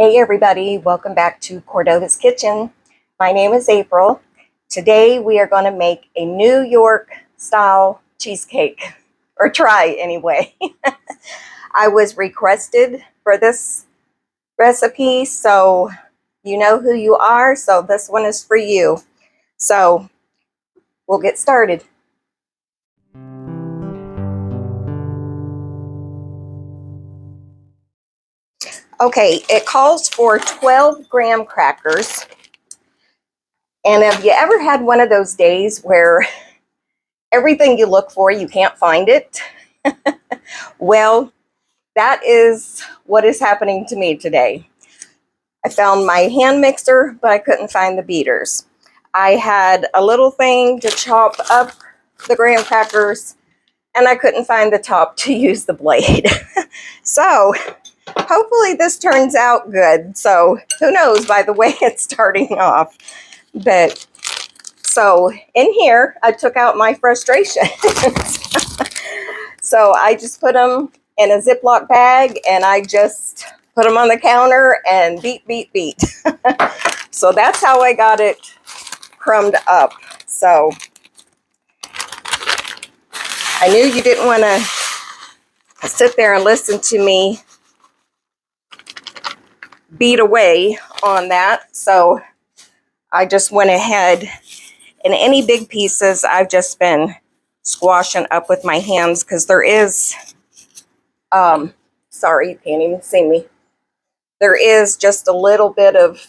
Hey everybody, welcome back to Cordova's Kitchen. My name is April. Today we are going to make a New York style cheesecake, or try anyway. I was requested for this recipe, so you know who you are, so this one is for you. So we'll get started. Okay, it calls for 12 graham crackers. And have you ever had one of those days where everything you look for, you can't find it? Well, that is what is happening to me today. I found my hand mixer, but I couldn't find the beaters. I had a little thing to chop up the graham crackers, and I couldn't find the top to use the blade. So hopefully this turns out good. So who knows by the way it's starting off. But so in here, I took out my frustration. So I just put them in a Ziploc bag and I just put them on the counter and beat. So that's how I got it crumbed up. So I knew you didn't want to sit there and listen to me beat away on that. So I just went ahead, and any big pieces I've just been squashing up with my hands because there is, sorry, you can't even see me. There is just a little bit of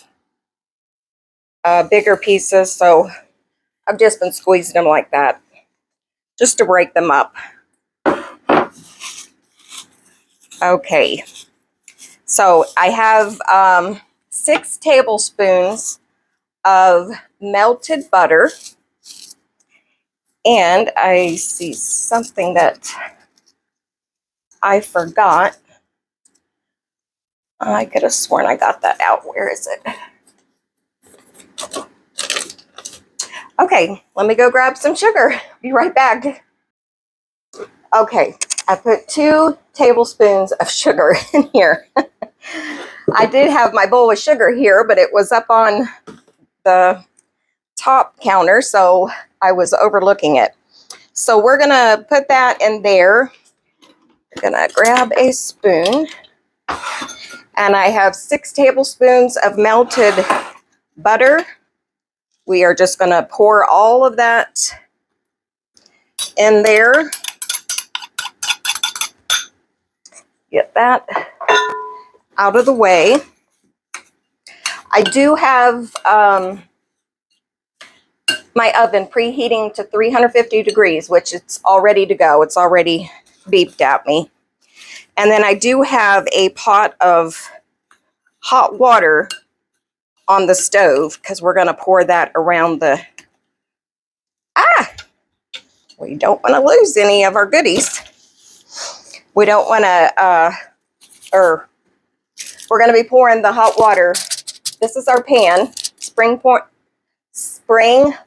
bigger pieces, so I've just been squeezing them like that just to break them up. Okay, so I have 6 tablespoons of melted butter, and I see something that I forgot. I could have sworn I got that out. Where is it? Okay, let me go grab some sugar. Be right back. Okay, I put 2 tablespoons of sugar in here. I did have my bowl of sugar here, but it was up on the top counter, so I was overlooking it. So we're gonna put that in there. I'm gonna grab a spoon, and I have 6 tablespoons of melted butter. We are just gonna pour all of that in there. Get that out of the way. I do have my oven preheating to 350 degrees, which it's all ready to go. It's already beeped at me. And then I do have a pot of hot water on the stove because we're going to pour that around the... We don't want to lose any of our goodies. We don't want to... we're going to be pouring the hot water. This is our pan, spring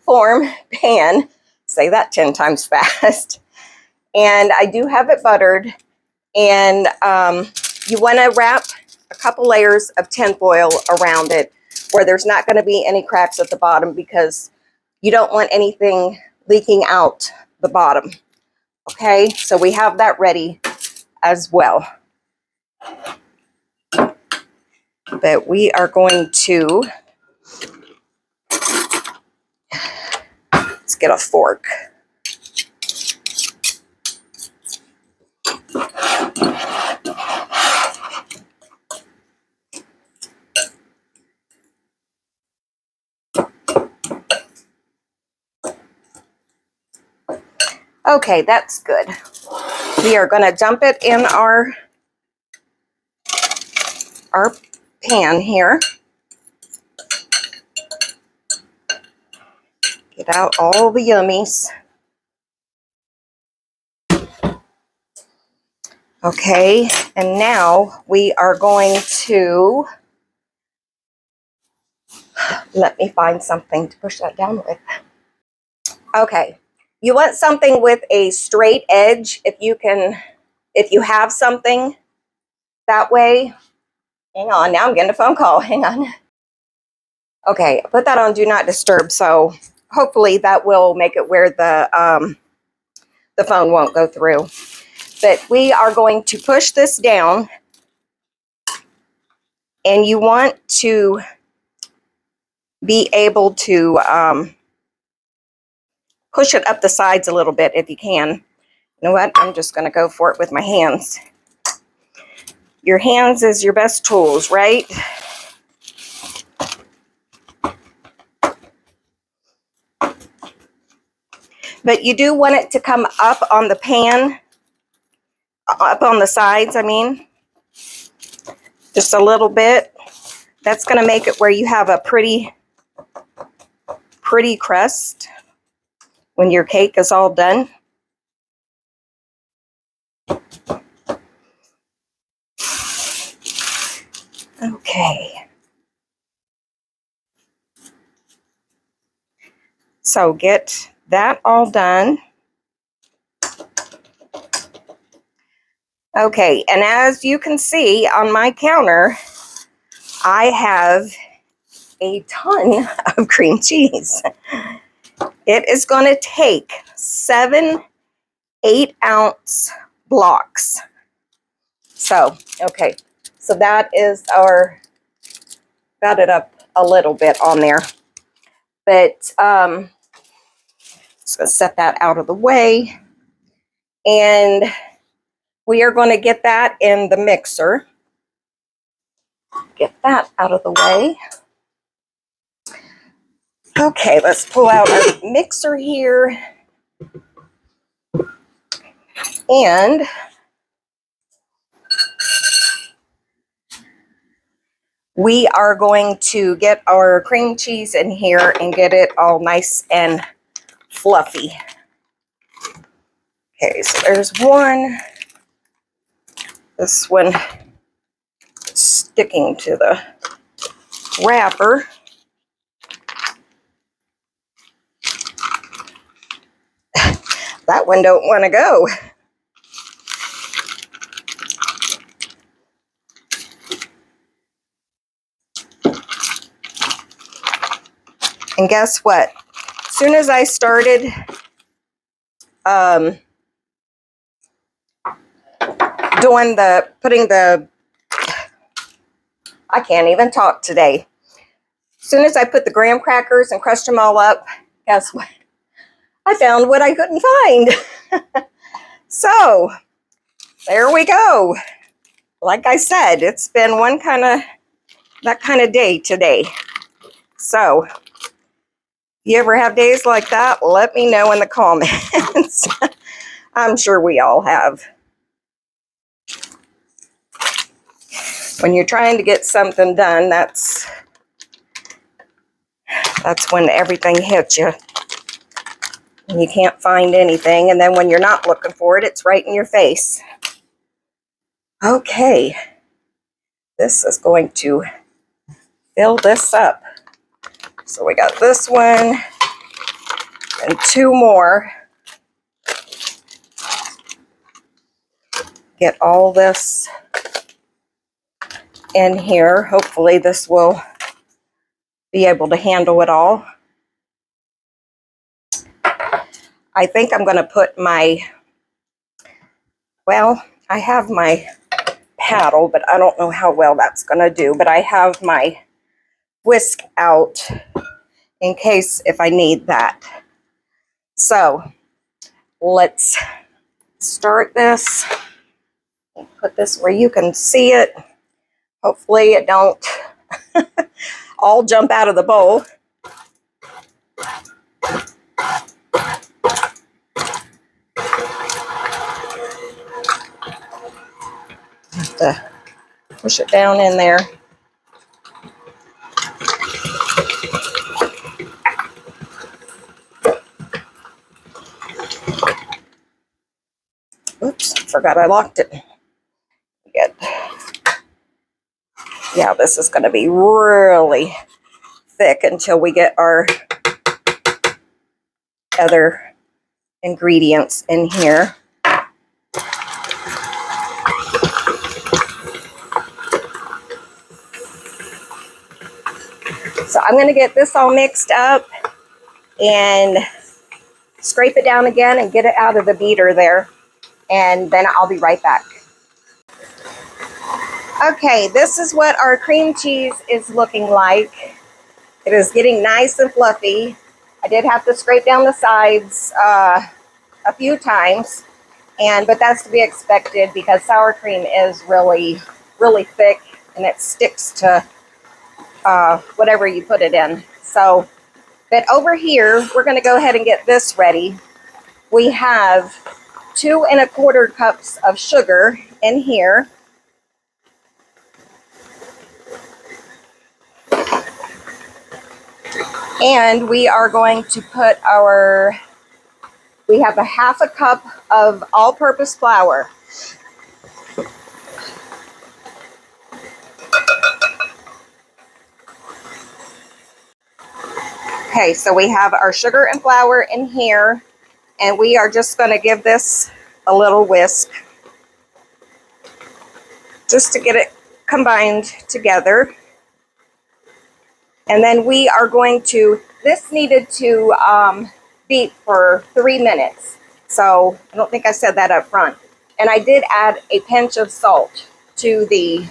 form pan. Say that 10 times fast. And I do have it buttered. And you want to wrap a couple layers of tinfoil around it where there's not going to be any cracks at the bottom because you don't want anything leaking out the bottom. Okay, so we have that ready as well. But we are going to, let's get a fork. Okay, that's good. We are going to dump it in our pan here. Get out all the yummies. Okay, and now we are going to, let me find something to push that down with. Okay, you want something with a straight edge if you have something that way. Hang on, now I'm getting a phone call. Hang on. Okay, put that on Do Not Disturb, so hopefully that will make it where the phone won't go through. But we are going to push this down, and you want to be able to push it up the sides a little bit if you can. You know what? I'm just going to go for it with my hands. Your hands is your best tools, right? But you do want it to come up on the pan, up on the sides, I mean. Just a little bit. That's going to make it where you have a pretty crust when your cake is all done. Okay. So get that all done. Okay, and as you can see on my counter, I have a ton of cream cheese. It is going to take 7 8-ounce blocks. So, okay, so that is our, got it up a little bit on there. But just going to set that out of the way. And we are going to get that in the mixer. Get that out of the way. Okay, let's pull out our mixer here. And we are going to get our cream cheese in here and get it all nice and fluffy. Okay, so there's one. This one is sticking to the wrapper. That one don't want to go. And guess what? As soon as I started I can't even talk today. As soon as I put the graham crackers and crushed them all up, guess what? I found what I couldn't find. So, there we go. Like I said, it's been that kind of day today. So, you ever have days like that? Let me know in the comments. I'm sure we all have. When you're trying to get something done, that's when everything hits you. And you can't find anything, and then when you're not looking for it, it's right in your face. Okay, this is going to fill this up. So we got this one and 2 more. Get all this in here. Hopefully this will be able to handle it all. I think I'm going to put my, well, I have my paddle, but I don't know how well that's going to do. But I have my whisk out in case if I need that. So let's start this. Put this where you can see it. Hopefully it don't all jump out of the bowl. Have to push it down in there. Oops, forgot I locked it. Good. Yeah, this is going to be really thick until we get our other ingredients in here. So I'm going to get this all mixed up and scrape it down again and get it out of the beater there. And then I'll be right back. Okay, this is what our cream cheese is looking like. It is getting nice and fluffy. I did have to scrape down the sides a few times, but that's to be expected because sour cream is really, really thick and it sticks to whatever you put it in. So, but over here, we're going to go ahead and get this ready. We have 2 1/4 cups of sugar in here. And we are going to put we have a 1/2 cup of all-purpose flour. Okay, so we have our sugar and flour in here, and we are just going to give this a little whisk just to get it combined together. And then we are going to, this needed to beat for 3 minutes. So I don't think I said that up front. And I did add a pinch of salt to the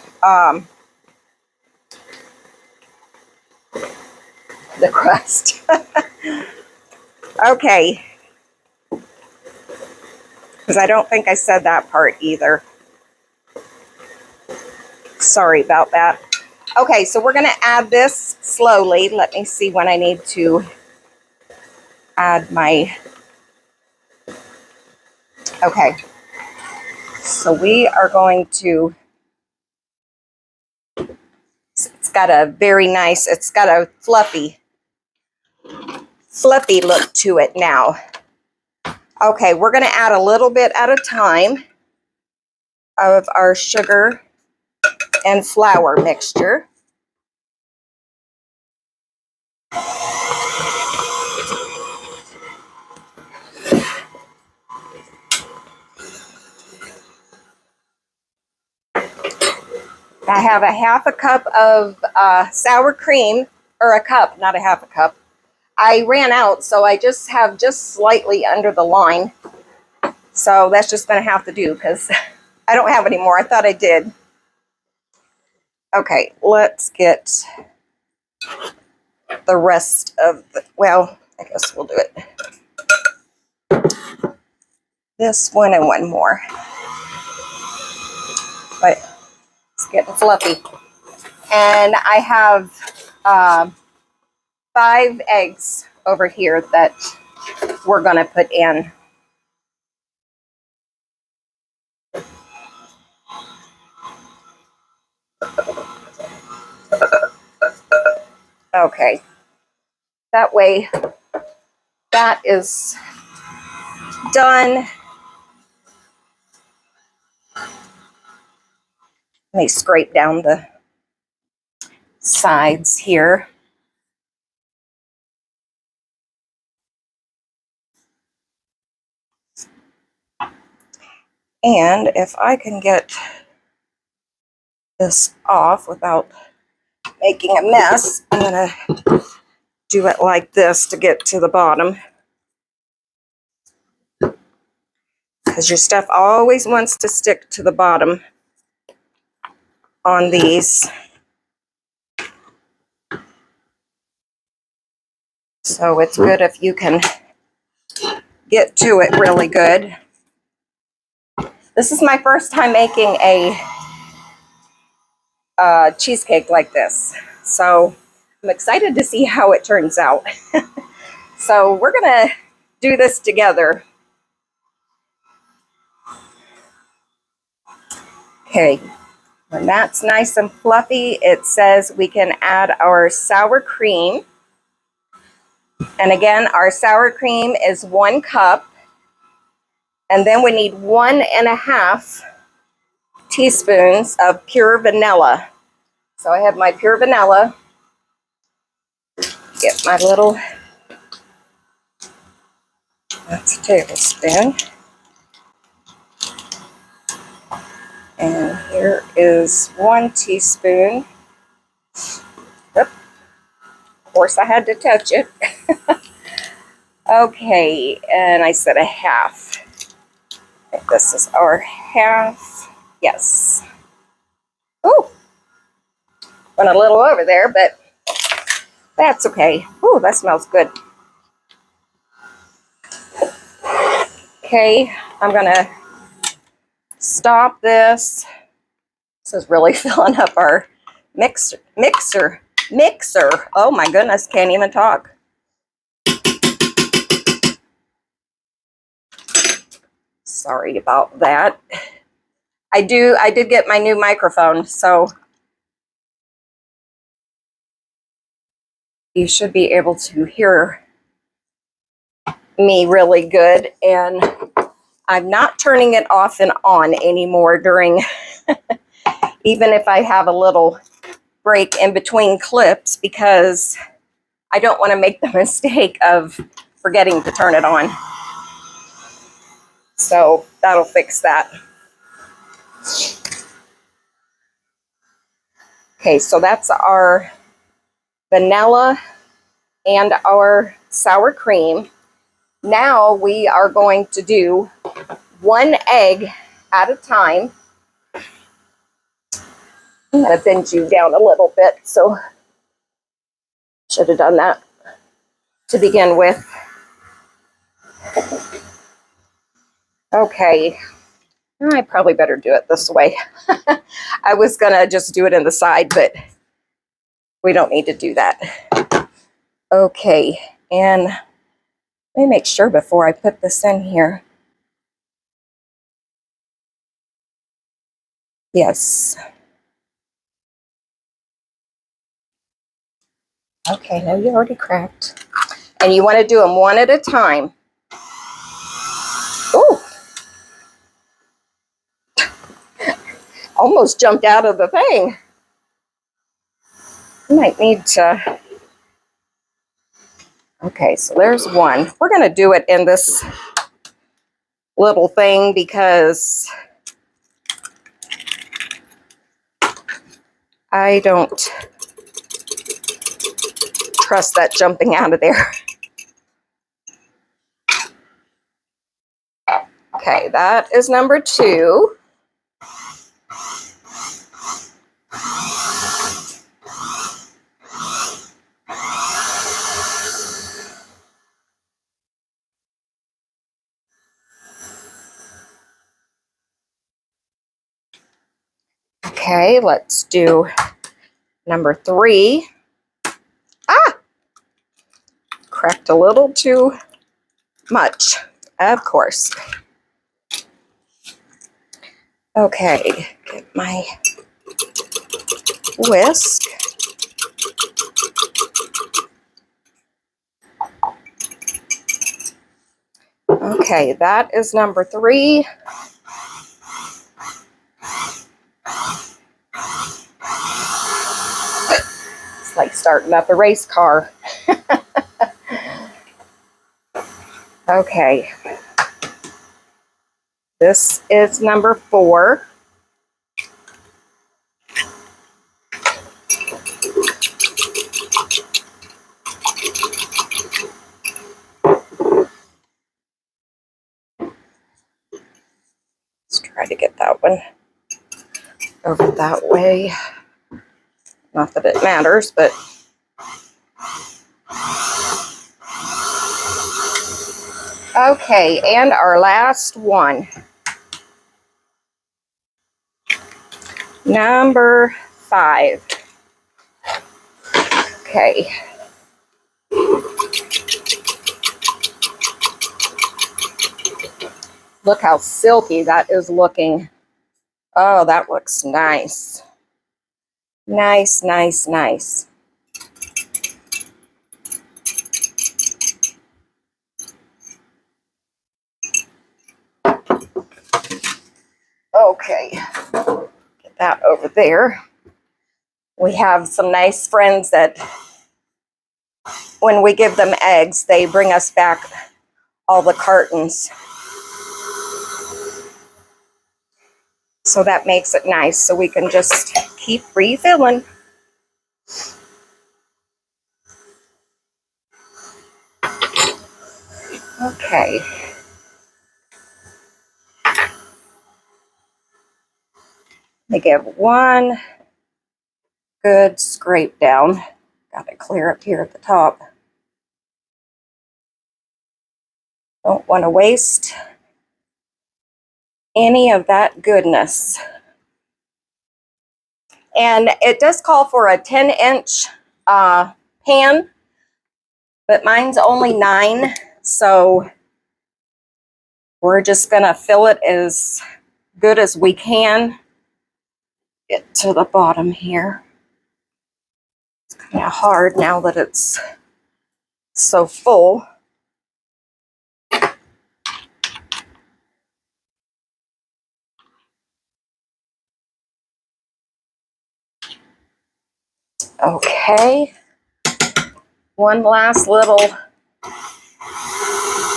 crust. Okay. Because I don't think I said that part either. Sorry about that. Okay, so we're going to add this slowly. Let me see when I need to add my... Okay. So we are going to... It's got a very nice, it's got a fluffy look to it now. Okay, we're going to add a little bit at a time of our sugar and flour mixture. I have a 1/2 cup of sour cream, or a cup, not a 1/2 cup. I ran out, so I just have just slightly under the line. So that's just going to have to do because I don't have any more. I thought I did. Okay, let's get the rest of the, well, I guess we'll do it. This one and one more. But it's getting fluffy. And I have 5 eggs over here that we're going to put in. Okay. That way, that is done. Let me scrape down the sides here. And if I can get this off without making a mess, I'm going to do it like this to get to the bottom. Because your stuff always wants to stick to the bottom on these. So it's good if you can get to it really good. This is my first time making a cheesecake like this. So I'm excited to see how it turns out. So we're going to do this together. Okay, when that's nice and fluffy, it says we can add our sour cream. And again, our sour cream is 1 cup. And then we need 1.5 teaspoons of pure vanilla. So I have my pure vanilla. Get my little, that's a tablespoon. And here is 1 teaspoon. Yep. course, I had to touch it. Okay, and I said a half. I think this is our half. Yes. Oh, went a little over there, but that's okay. Oh, that smells good. Okay, I'm gonna stop this. This is really filling up our mixer. Oh my goodness, can't even talk. Sorry about that. I did get my new microphone, so you should be able to hear me really good. And I'm not turning it off and on anymore during, even if I have a little break in between clips, because I don't want to make the mistake of forgetting to turn it on. So that'll fix that. Okay, so that's our vanilla and our sour cream. Now we are going to do 1 egg at a time. I'm going to bend you down a little bit, so should have done that to begin with. Okay, I probably better do it this way. I was going to just do it in the side, but we don't need to do that. Okay, and let me make sure before I put this in here. Yes. Okay, no, you already cracked. And you want to do them one at a time. Ooh. Almost jumped out of the thing. I might need to... Okay, so there's one. We're going to do it in this little thing because I don't trust that jumping out of there. Okay, that is number 2. Okay, let's do number 3. Ah! Cracked a little too much, of course. Okay, get my whisk. Okay, that is number 3. It's like starting up a race car. Okay. This is number 4. Let's try to get that one over that way. Not that it matters, but... Okay, and our last one. Number 5. Okay. Look how silky that is looking. Oh, that looks nice. Nice, nice, nice. Okay, get that over there. We have some nice friends that when we give them eggs, they bring us back all the cartons. So that makes it nice, so we can just keep refilling. Okay. They give one good scrape down. Got it clear up here at the top. Don't want to waste any of that goodness. And it does call for a 10-inch pan, but mine's only 9, so we're just gonna fill it as good as we can. Get to the bottom here. It's kind of hard now that it's so full. Okay, one last little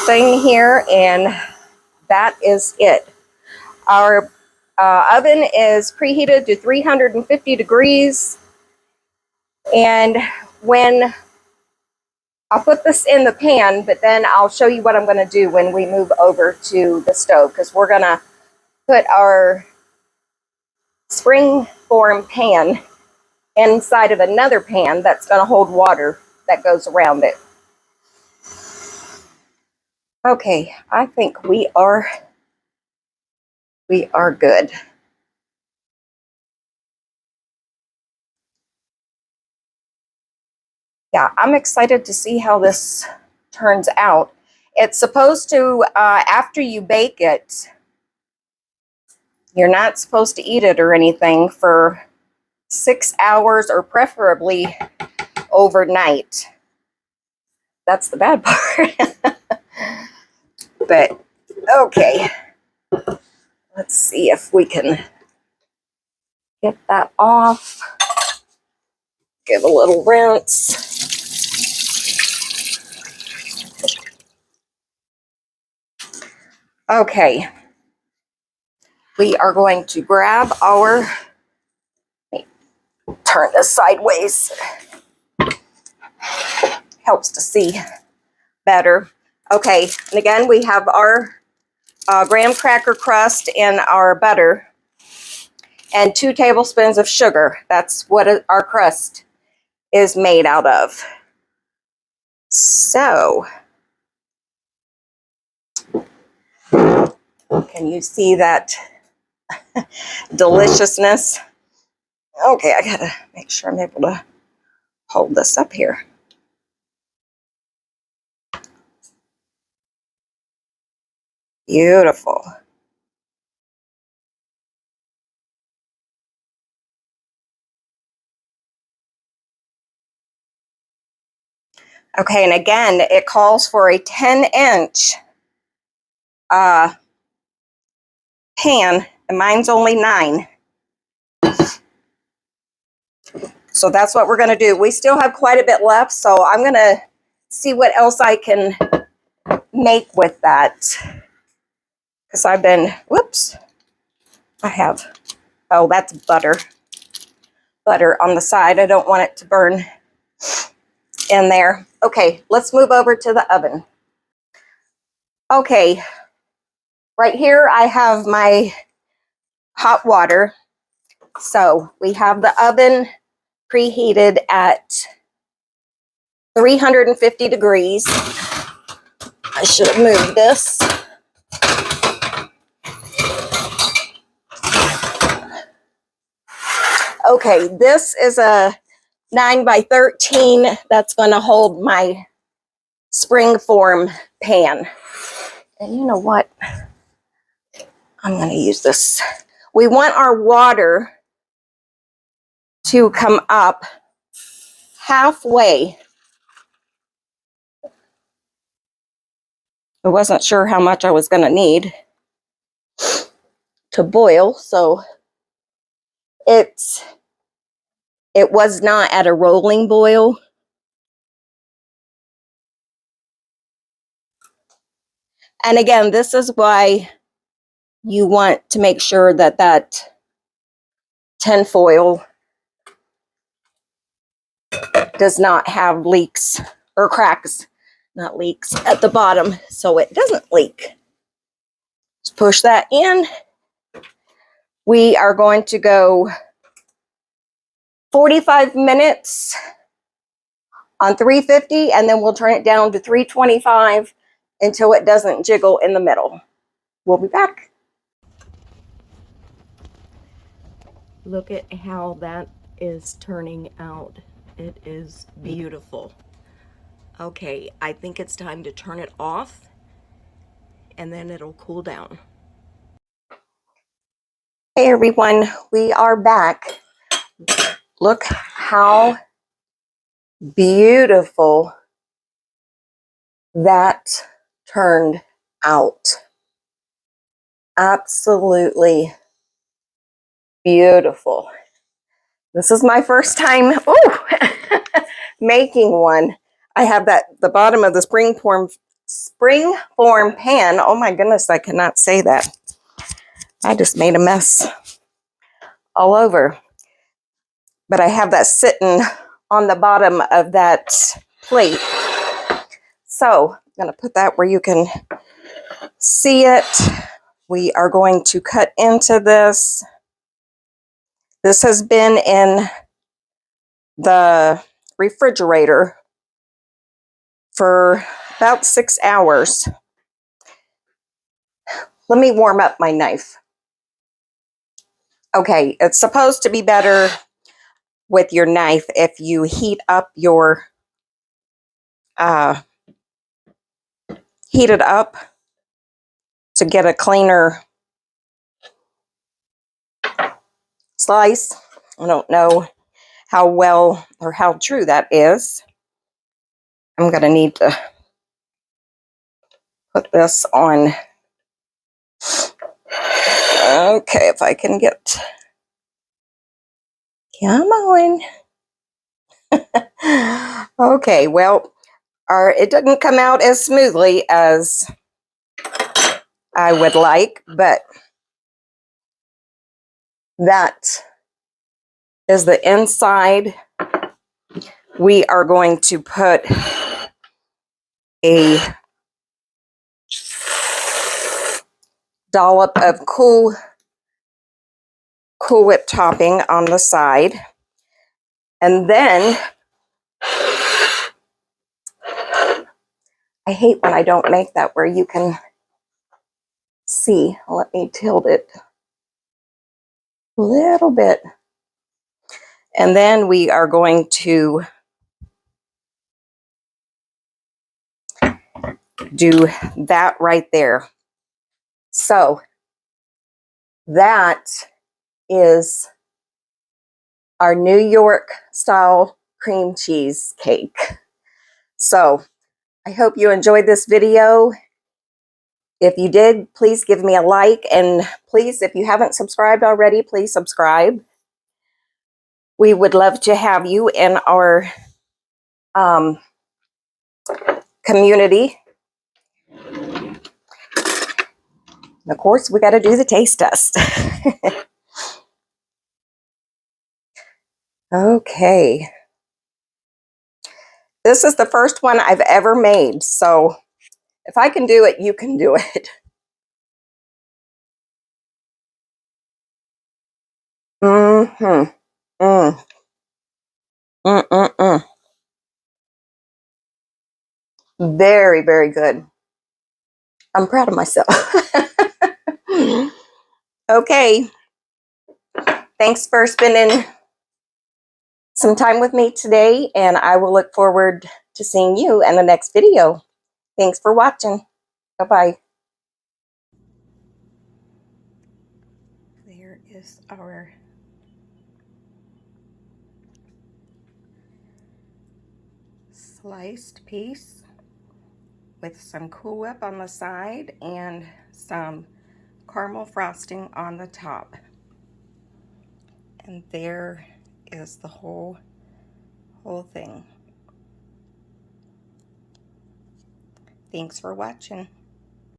thing here, and that is it. Our oven is preheated to 350 degrees, and when I'll put this in the pan, but then I'll show you what I'm going to do when we move over to the stove, because we're going to put our spring form pan inside of another pan that's going to hold water that goes around it. Okay, I think we are good. Yeah, I'm excited to see how this turns out. It's supposed to, after you bake it, you're not supposed to eat it or anything for 6 hours, or preferably overnight. That's the bad part. But okay, let's see if we can get that off. Give a little rinse. Okay, we are going to grab our, let me turn this sideways. Helps to see better. Okay, and again, we have our graham cracker crust and our butter, and 2 tablespoons of sugar. That's what our crust is made out of. So, can you see that deliciousness? Okay, I gotta make sure I'm able to hold this up here. Beautiful. Okay, and again, it calls for a 10-inch pan, and mine's only 9. So that's what we're going to do. We still have quite a bit left, so I'm going to see what else I can make with that. Because I've been, whoops, I have, oh, that's butter. Butter on the side. I don't want it to burn in there. Okay, let's move over to the oven. Okay, right here I have my hot water. So we have the oven preheated at 350 degrees. I should have moved this. Okay, this is a 9x13 that's going to hold my spring form pan. And you know what? I'm going to use this. We want our water to come up halfway. I wasn't sure how much I was going to need to boil, so it was not at a rolling boil. And again, this is why you want to make sure that that tin foil does not have leaks or cracks not leaks, at the bottom so it doesn't leak. Just push that in. We are going to go 45 minutes on 350, and then we'll turn it down to 325 until it doesn't jiggle in the middle. We'll be back. Look at how that is turning out. It is beautiful. Okay, I think it's time to turn it off, and then it'll cool down. Hey everyone, we are back. Look how beautiful that turned out. Absolutely beautiful. This is my first time making one. I have the bottom of the springform pan. Oh my goodness, I cannot say that. I just made a mess all over. But I have that sitting on the bottom of that plate. So I'm going to put that where you can see it. We are going to cut into this. This has been in the refrigerator for about 6 hours. Let me warm up my knife. Okay, it's supposed to be better with your knife if you heat up your heat it up to get a cleaner slice. I don't know how well or how true that is. I'm going to need to put this on. Okay, if I can get, come on. Okay, well, it didn't come out as smoothly as I would like, but that is the inside. We are going to put a dollop of Cool Whip topping on the side. And then, I hate when I don't make that where you can see. Let me tilt it a little bit. And then we are going to do that right there. So that is our New York style cream cheese cake. So I hope you enjoyed this video. If you did, please give me a like, and please, if you haven't subscribed already, please subscribe. We would love to have you in our community. And of course, we got to do the taste test. Okay. This is the first one I've ever made, so if I can do it, you can do it. Mm-hmm. Mm. Mm-mm-mm. Very, very good. I'm proud of myself. Okay. Thanks for spending some time with me today, and I will look forward to seeing you in the next video. Thanks for watching. Bye-bye. There is our sliced piece with some Cool Whip on the side and some caramel frosting on the top. And there is the whole thing. Thanks for watching.